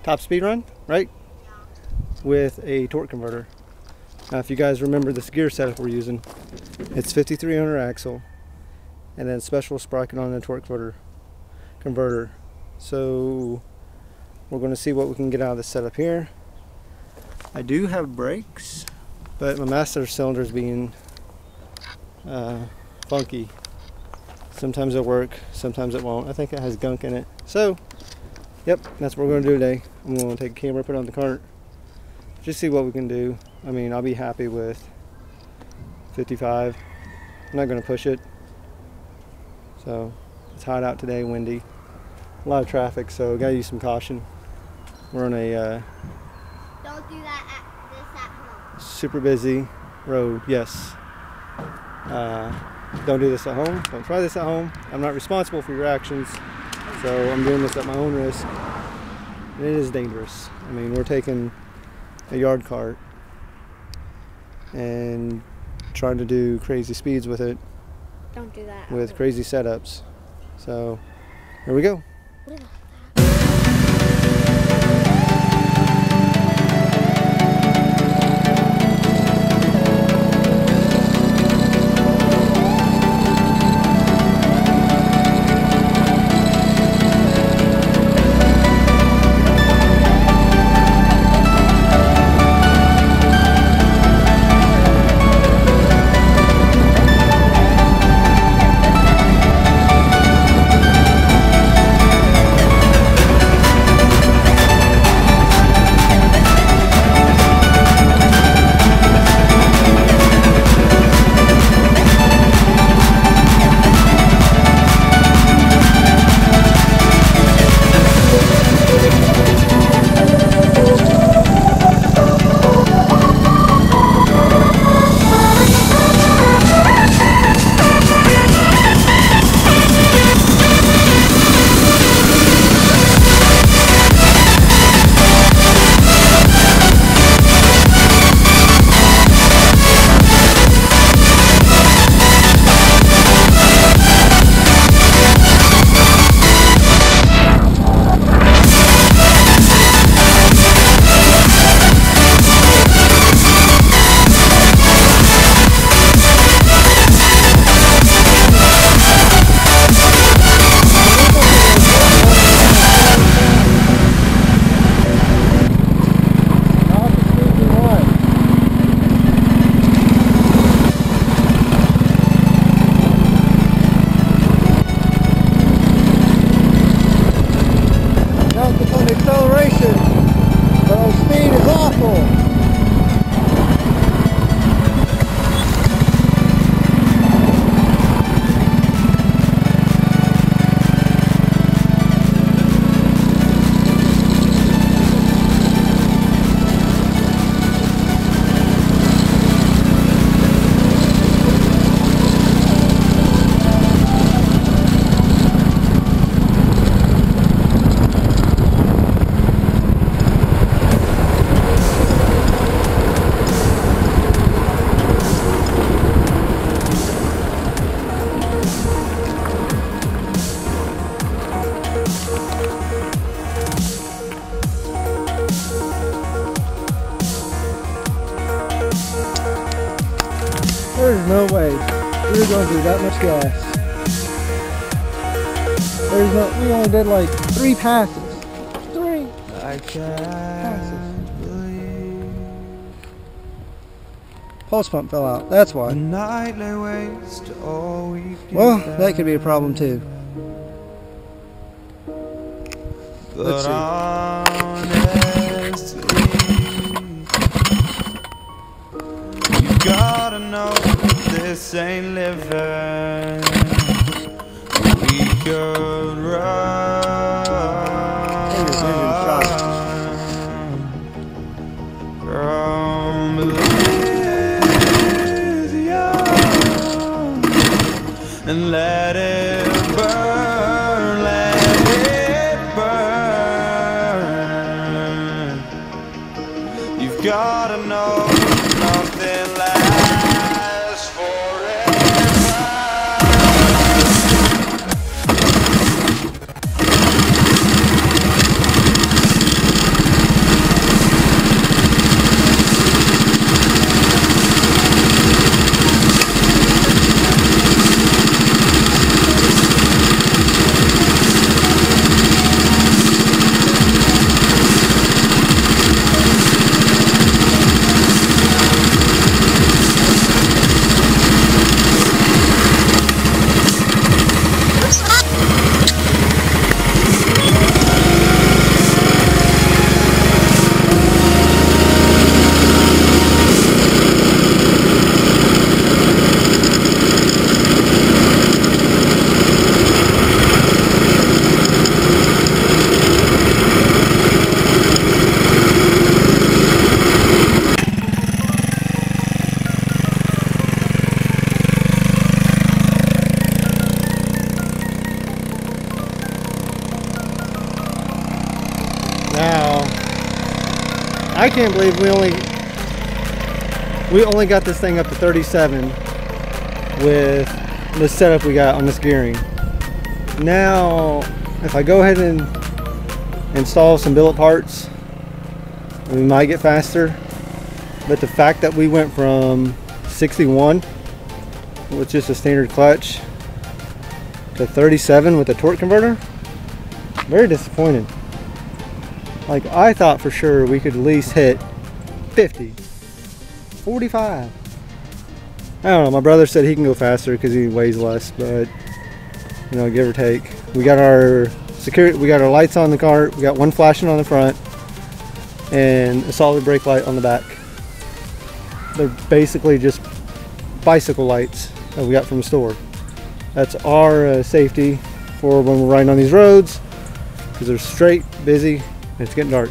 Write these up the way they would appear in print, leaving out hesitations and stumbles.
top speed run, right? With a torque converter. Now if you guys remember this gear setup we're using, it's 5300 axle and then special sprocket on the torque converter. So we're going to see what we can get out of this setup here. I do have brakes, but my master cylinder is being funky. Sometimes it'll work, sometimes it won't. I think it has gunk in it. So, yep, that's what we're going to do today. I'm going to take a camera, put it on the cart, just see what we can do. I mean, I'll be happy with 55. I'm not going to push it. So, it's hot out today, windy. A lot of traffic, so got to use some caution. We're on a don't do that at home. Super busy road, yes. Don't do this at home. Don't try this at home. I'm not responsible for your actions, so I'm doing this at my own risk. And it is dangerous. I mean, we're taking a yard cart and trying to do crazy speeds with it. Don't do that. With crazy setups. So, here we go. Acceleration, but our speed is awful. There's no way we're going to do that much gas. There's no, we only did like 3 passes. 3 passes. Pulse pump fell out, that's why. Well, that could be a problem too. Let's see. You gotta know this ain't living. We could run from Elysium and let it burn, let it burn. You've gotta know nothing lasts forever. I can't believe we only got this thing up to 37 with the setup we got on this gearing. Now, if I go ahead and install some billet parts, we might get faster. But the fact that we went from 61 with just a standard clutch to 37 with a torque converter, very disappointed. Like, I thought for sure we could at least hit 50, 45. I don't know, my brother said he can go faster because he weighs less, but you know, give or take. We got our security, we got our lights on the cart, we got one flashing on the front and a solid brake light on the back. They're basically just bicycle lights that we got from the store. That's our safety for when we're riding on these roads, because they're straight, busy, and it's getting dark.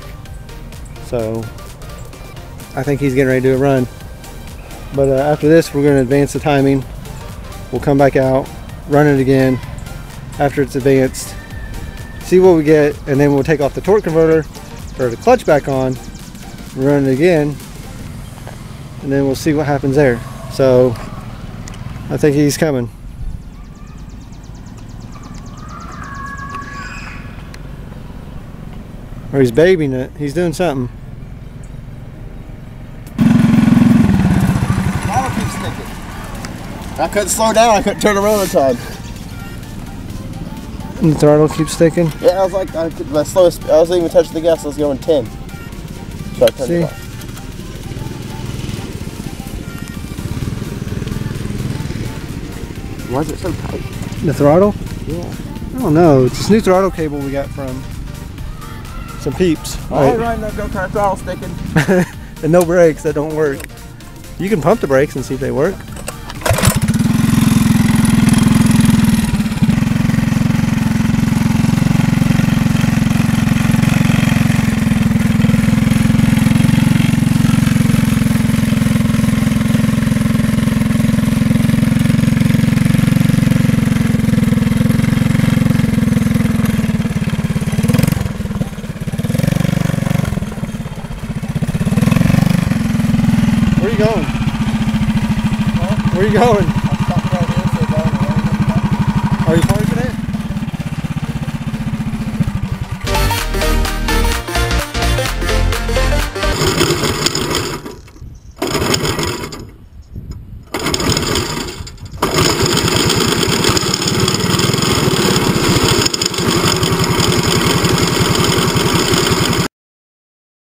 So I think he's getting ready to do a run. But after this, we're going to advance the timing. We'll come back out, run it again after it's advanced, see what we get, and then we'll take off the torque converter, or the clutch back on, run it again, and then we'll see what happens there. So I think he's coming. Or he's babying it. He's doing something. Throttle keeps sticking. I couldn't slow down. I couldn't turn around in time. And the throttle keeps sticking. Yeah, I was like, I wasn't even touching the gas. I was going 10. So I turned it off. Why is it so tight? The throttle? Yeah. I don't know. It's this new throttle cable we got from some peeps. All right, no go-kart throttle sticking. And no brakes that don't work. You can pump the brakes and see if they work. Where are you going? Huh? Where are you going? I'm stopping right here, so Are you parking?